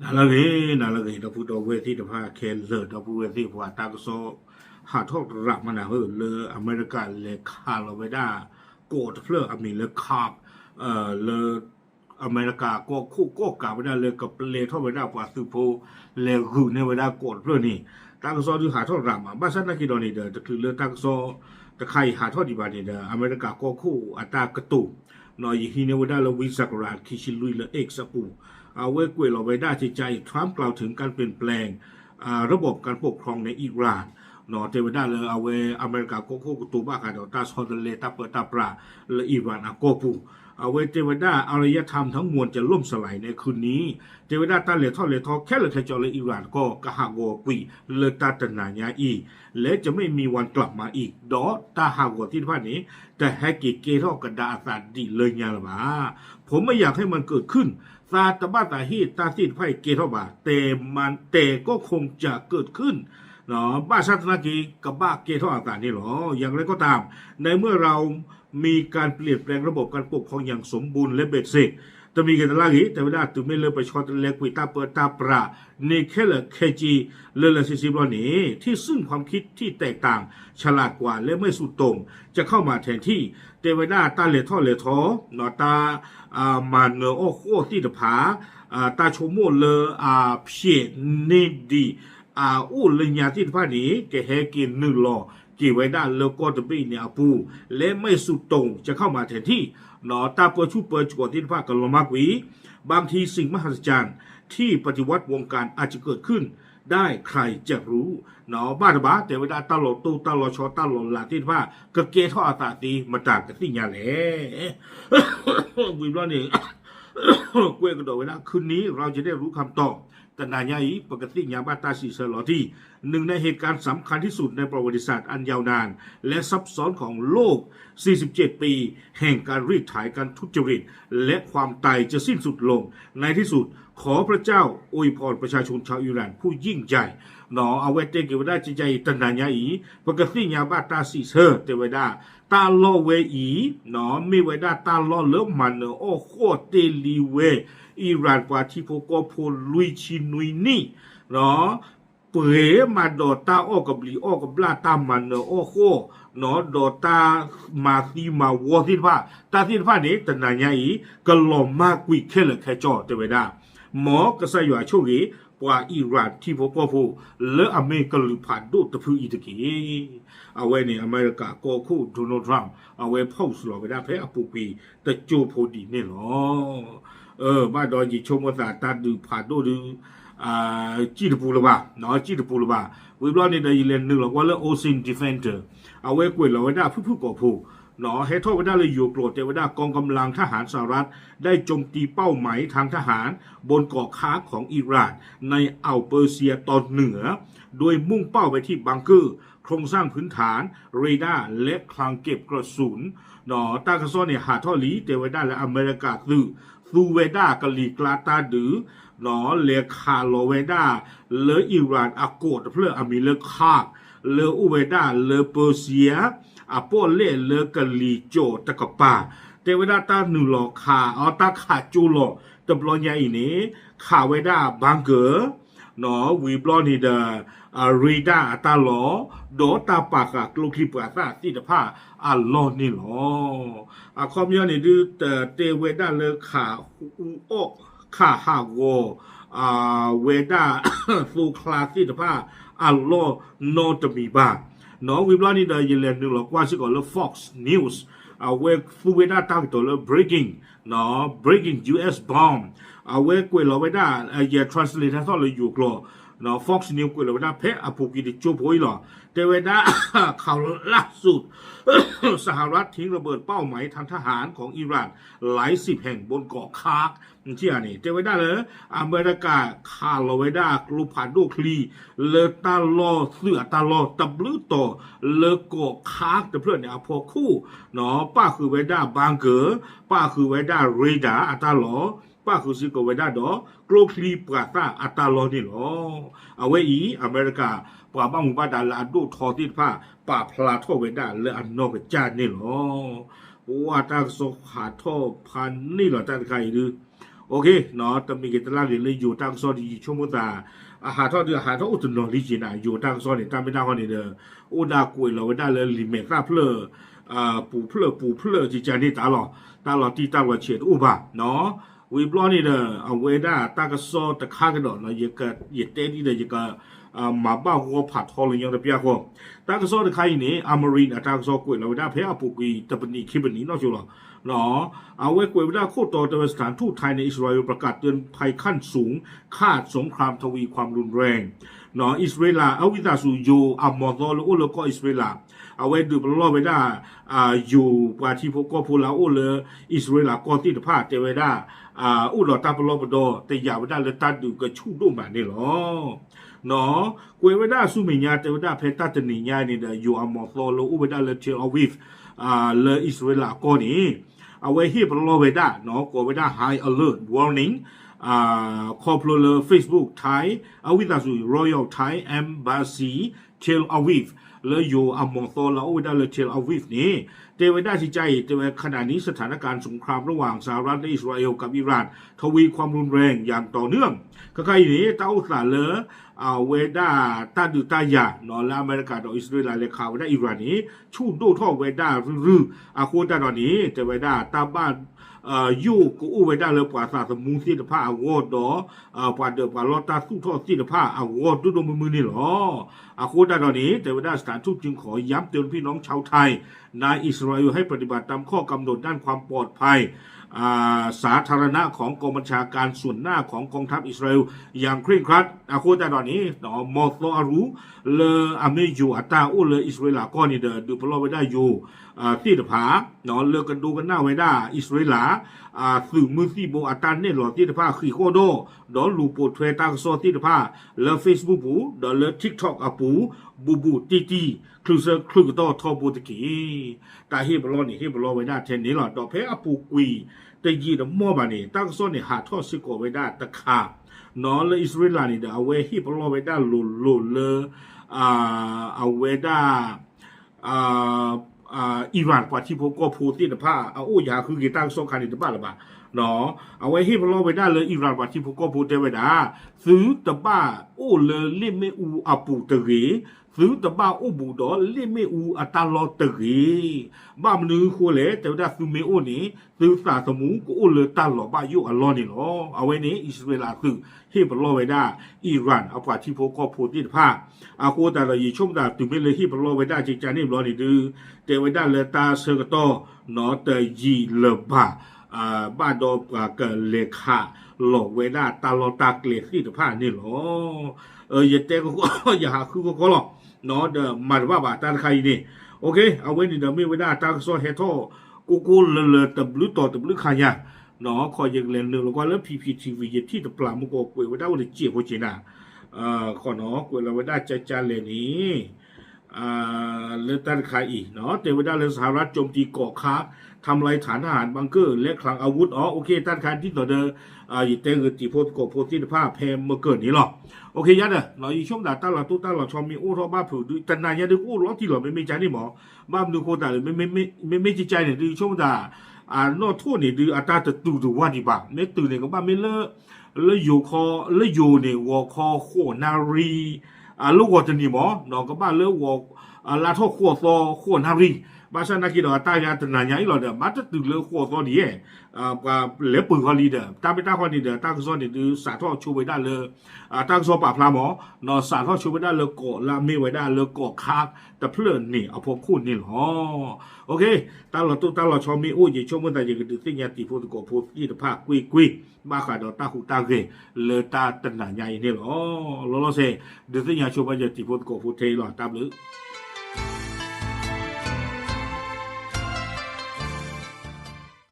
นาลาเกดพูดเอาเวทีดพาเคลเลอร์ดพูเวทีผัวตากโซหาทอกรักมันนะเฮ้เลออเมริกันเลคาโลเวดาโกดเฟลออเมริกาเลออเมริกาก็คู่ก็กาเวดาเลกับเลทอเวดาปัสสุโพเลกูเนเวดาโกดเฟลนี่ตากโซดูหาทอกรักมาบ้านฉันนักกีฬานี่เด้อจะคือเลอตากโซตะไคหาทอดีบานี่เด้ออเมริกาก็คู่อัตากระตุนอยฮิเนเวดาเลวิสักราคิชิลุยเลเอกสปูเอาไว้กวยเราไปได้ใจทรัมป์กล่าวถึงการเปลี่ยนแปลงระบบการปกครองในอิหร่านเนาะเทวดาเลยเอาไว้อเมริกาโกโก้ตัวบ้ากันเดตาซอดเลตาเปตาปราและอิหร่านอาโกปูเอาไว้เทวดาอารยธรรมทั้งมวลจะล่มสลายในคืนนี้เทวดาตาเลทอเลทอแค่เลยแค่จอเลยอิหร่านก็กะฮากกุยเลตาตนาญาอีและจะไม่มีวันกลับมาอีกดอตาฮากที่ว่านี้แต่แฮกกิเกทอกระดาษาดีเลยยาละบ้าผมไม่อยากให้มันเกิดขึ้นซาตบ้าตาฮีตาซีดไพ่เกทอบาแต่ก็คงจะเกิดขึ้นเนาะบ้าชาตินากีกับบ้าเกทอต่างนี่หรออย่างไรก็ตามในเมื่อเรามีการเปลี่ยนแปลงระบบการปกครองอย่างสมบูรณ์และเบ็ดเสร็จจะมีกันลากีแต่เวลาตุไม่เลิกไปช็อตเล็กวิตาเปิดตาปราในแค่ละเคจีเลลซิซิบลอนี้ที่ซึ่งความคิดที่แตกต่างฉลาดกว่าและไม่สุดตรงจะเข้ามาแทนที่เทวดาตาเลทอเลทอนอตามาเนอโอโคที่ตะผาตาโชโมเลเพียเนดีอูเลญาที่ตะผานี้แกเฮกินนึงรอกี่ไว้ด้านเลก็จะเป็นเนี่ยปูและไม่สุดตรงจะเข้ามาแทนที่หนอตาเปิดชูเปิดจวดที่ภาคกันลมากวีบางทีสิ่งมหัศจรรย์ที่ปฏิวัติวงการอาจจะเกิดขึ้นได้ใครจะรู้หนอบ้าบ้าแต่เวลาตลอดตู้ตลอดชอตลอดหลาที่ภาคก็เกท่ออาตาตีมาต่างกันที่ยาแหล่วิบล้อนี่เกวยกันต่อเวลาคืนนี้เราจะได้รู้คำตอบแต่นายอีปกติยาบ้าตาสีเซลอที่หนึ่งในเหตุการณ์สำคัญที่สุดในประวัติศาสตร์อันยาวนานและซับซ้อนของโลก47 ปีแห่งการรีดไถการทุจริตและความตายจะสิ้นสุดลงในที่สุดขอพระเจ้าอวยพรประชาชนชาวอิหร่านผู้ยิ่งใหญ่หนอเอาไว้เตกิวดาจิใจตันนายอีปกติยาบ้าตาสีเซเตวดาตาโลเวอีหนอมีไว้ด้าตาโลเลิมันเนโอโคเตลีเวอิหร่านกว่าที่พวกก็พูลุยชินุยนี่เนาะเป๋มาดอตาออกกับลีออกกับลาตามันเนโอโคเนาะดอตามาซีมาวอที่ว่าตาที่ว่านี้แต่นายอีก็ลอมมากกุยแค่ละแค่จอเตวดาหมอกษัตริย์ช่วงกว่าอิหร่านที่พวกก็พูและอเมริกาลุผ่านดูตะพูอีตะกี้เอาไว้ในอเมริกาก็คู่โดนัลด์ทรัมป์เอาไว้พูดสลอไปได้แพ้อปุปีแต่โจโพดีนี่หรอบ้านดอยจีชมภาษาตาดูผ่านดูจีดปูละบ้าเนาะจีดปูละบ้าวิบล้อนี่ได้ยินเรื่องนึงหรอกว่าเรื่องโอซินดิเฟนเตอร์เอาไว้กวยเราไว้ได้ผู้ก่อผู้เนาะให้โทษไว้ได้เลยอยู่โกรธแต่ว่ากองกำลังทหารสหรัฐได้โจมตีเป้าหมายทางทหารบนเกาะค้าของอิหร่านในอ่าวเปอร์เซียตอนเหนือโดยมุ่งเป้าไปที่บังเกอร์โครงสร้างพื้นฐานเรดาร์และคลังเก็บกระสุนเนาะตากระซ้อนเนี่ยหาท่อลีแต่ไว้ได้และอเมริกาซูเวดากะลีกลาตาดือหนอเลคาโลเวดาเลอิหร่านอาโกดเพื่ออเมริกาเลอุเวดาเลเปอร์เซียอาโปเลเลกะลีโจตะกปาแต่เวลาตาหนึ่งหลอคาเอาตาขาจูหลอตบลอนยาอีนี้ขาเวดาบังเกอร์เนาะวีบลอนีเดรีดาตาหลอโดตาปากกลูคีปาซาที่ตะผ้าอัลลอนี่หรอคอมยอนี่ดูเตเวดาเลขาโอขาฮาวโวเวดาฟูคลาที่ตะผ้าอัลลอโนตมีบาน้องวิบลานี่ได้ยินเรื่องนึงหรอกว่าสิก่อนเลย Fox News เวฟูเวดาตั้งตัวเลย breaking เนาะ breaking US bomb เวกวยเราไว้ได้translate ทั้งสองเลยอยู่กลัวเนาะ Fox News กวยเราไว้ได้เพะผูกิดิจูโพยหรอแต่เวลาข่าวล่าสุดสหรัฐทิ้งระเบิดเป้าหมายทางทหารของอิหร่านหลายสิบแห่งบนเกาะคาร์กที่อันนี้แต่เวลาเลยอเมริกาคาร์ลเวดากลูพาโดคลีเลตาลอเสือตาลอตับลือโตเลเกาะคาร์กแต่เพื่อนเนี่ยพอคู่เนาะป้าคือเวดาบังเกอร์ป้าคือเวดาเรดาอัตาลอป้าคือสิโกเวดาดอกลูคลีปราตาอัตาลอนี่หรอเอาไว้อเมริกาป่าบ้างมุบ้าดาลาดูทอที่ผ้าป่าพลาทอเวดาเลอันนอกจานนี่หรอว่าตาโซขาทอพันนี่หรอตาใครหรือ โอเคเนาะตมีกิตลาเลยอยู่ตั้งซอดีชั่วโมงตาหาทออุตนอลิจินะอยู่ตั้งซอนี่ตามไม่ได้คนนี้เด้ออุดากุยเราได้เลยลิเมตาเพลปูเพลจีจานี่ตาหลอตีตาหลอเฉียดอุบะเนาะวิบล้อนี่เด้อเอาไว้ได้ตากซอตะข้ากันดอกเนาะเยเตนี่เด้อยังก็มาบ้าหัวผัดทอลยังระเบียกว่าตากซอตะข้านี่อเมรินตากซอกุยเราได้เพื่อปุกุยตะปนีคิบนี้นอกจากเราเนาะเอาไว้กุยได้โคตรต่อสถานทูตไทยในอิสราเอลประกาศเตือนภัยขั้นสูงคาดสงครามทวีความรุนแรงเนาะอิสราเอลเอาวิตาสูโยอัมมอตอลโอเลก็อิสราเอลเอาไว้ดูบลอไปได้อยู่ปาที่พวกก็พูดแล้วโอเลอิสราเอลก็ติดผ้าเตไว้ได้อุลอตาบลอปดอแต่อย่าไปได้เลยตัดดูก็ชูดุมาเนี่ยหรอเนาะกุยไว้ได้สุมิญาเตไว้ได้เพตัตนิญาเนี่ยอยู่อัมมอตอลอุไปได้เลยเทลอาวิฟเลยอิสราเอลก็นี่เอาไว้ที่บลอไปได้เนาะก็ไว้ได้ high alert warning corporate Facebook Thai เอาวิตาสุ Royal Thai Embassy Tel Aviv แล้วอยู่อัมมองโซแล้วเอาไว้ได้เลยเทลอาวิฟนี่เตไว้ได้ที่ใจเตไว้ขณะนี้สถานการณ์สงครามระหว่างสหรัฐและอิสราเอลกับอิหร่านทวีความรุนแรงอย่างต่อเนื่องก็ใครนี้ตาอุตสาเลเอาเวด้าตาดูตายานอนและอเมริกาต่ออิสราเอลและข่าวได้อิหร่านนี้ชูดโดท่อเวด้ารืออาโคตาตอนนี้เตไว้ได้ตาบ้านยูกูอุไว้ได้เลยปราสาทสมุนสิทธิภาอวอดปราเดปราลอตาสู้ทอสิทธิภาอวอดดูมือนี่หรออาโคตาตอนนี้แต่ว่าได้สถานทูตจึงขอย้ำเตือนพี่น้องชาวไทยในอิสราเอลให้ปฏิบัติตามข้อกำหนดด้านความปลอดภัยสาธารณะของกองบัญชาการส่วนหน้าของกองทัพอิสราเอลอย่างเคร่งครัดอาโคตาตอนนี้เนาะมอสโลอารูเลอเมยูอัตาอุเลอิสราเอลก็นี่เดินดูพลอไว้ได้อยู่ที่ตะผาเนาะเลือกกันดูกันหน้าไว้ได้อิสราเอลสื่อมือซีโบอัตันเนี่ยหลอที่ตะผาขี้โคโดดอลูโปเทรตากซอที่ตะผาแล้วเฟซบุ๊กปูดอแล้วทิกทอกอาปูบูตีคลุซคลุต่อทอบูตะกี้แต่เฮบรอนี่เฮบรอไว้ได้เทนนี้หลอดอกเพอปูกุยแต่ยีดมอบานี่ตั้งซอนี่หาทอสิโกไว้ได้ตะขาเนาะแล้วอิสราเอลนี่เดเอาไว้เฮบรอไว้ได้ลุเลเอาไว้ได้อิหร่านกว่าที่พวกก็พูดที่ตะผ้าเอาโอ้ยาคือกีตั้งสงครามในตะบ้าหรือเปล่าเนาะเอาไว้ให้พวกเราไปได้เลยอิหร่านกว่าที่พวกก็พูดได้ไว้นะซื้อตะบ้าโอ้เลยเล่ไม่อูอาปูตะเกซื้อตะบ้าโอ้บูดอเล่ไม่อูอัตาลอตะเกบ้ามันนึกหัวเลยแต่ได้ซื้อไม่โอ้นี่ซื้อสาสมูก็โอ้เลยตาหล่อบ้ายุอัลลอฮ์นี่หรอเอาไว้นี้อิสราเอลซื้อให้พวกเราไปได้อิหร่านเอากว่าที่พวกก็พูดที่ตะผ้าอาโคแต่ละยี่ช่วงดาถึงไม่เลยที่พวกเราไปได้จริงจังนี่รอนี่ดื้อแต่ไว้ได้เลยตาเสือกต่อนอแต่ยีเลบ้าบ้านดอกเกิดเลขาหลอกไว้ได้ตาลอตาเกลียดที่ตะผ้านี่หรออย่าเตะก็อย่าหาคือก็หรอกเนาะเดี๋ยวมาว่าบาตาใครนี่โอเคเอาไว้นี่เดี๋ยวไม่ไว้ได้ตาโซเฮโต้กูเลตบลุต่อตบลุขายาเนาะคอยยังเล่นหนึ่งแล้วก็แล้วพีพีทีวีที่ตะปลามุกกวยไว้ได้วันเจี๋ยวหัวจีน่ะขอเนาะกวยเราไว้ได้ใจเลยนี้เลือตันคาอีเนาะแต่ว่าได้เลยสหรัฐโจมตีเกาะค้าทำลายฐานทหารบังเกอร์และคลังอาวุธโอเคตันคาที่ต่อเดิมยิ่งเตงตีโพสกโพสที่ภาพแพมเมื่อเกิดนี้หรอโอเคยัดเราอีช่วงด่าตาเราตู้ตาเราชอมมีอู้ท้อบ้าผือดูแต่นายยัดดูอู้ล้อที่หล่อไม่ใจนี่หมอบ้าดูโคตรเลยไม่จิตใจเนี่ยดูช่วงด่านอทั่วนี่ดูอัตราจะดูว่าดีบ้างไม่ตื่นเนี่ยก็บ้าไม่เลิกอยู่คอเลิกอยู่เนี่ยวอคอโคนารีลูกวัวจะนี่หมอน้องก็บ้าเลิกวัวลาท่อขวดซอขวดนารีบาชานากิดตายาตนายาอีหลอดมาจะตื่นเลิกขวดซอนี่เล็บปืนเขาลีเดอร์ตามไปตาคนนี้เดอร์ตั้งซอนี่ดูสาท่อชูไปได้เลยตั้งซอปราบพลาหมอนอสาท่อชูไปได้เลยเกาะลาไม่ไว้ได้เลยเกาะคาบแต่เพื่อนนี่เอาพวกคู่นี่หรอโอเคตาเราตู้ตาเราชอมีโอ้ยช่วงเมื่อไหร่จะดูสิ่งยาติพูดก็พูดที่ภาคกุยมาขาดตาหูตาเกเลตาตนายานี่หรอเราเซ่ดูสิ่งยาช่วงเมื่อไหร่ติพูดก็พูดเทหรอตามหรือ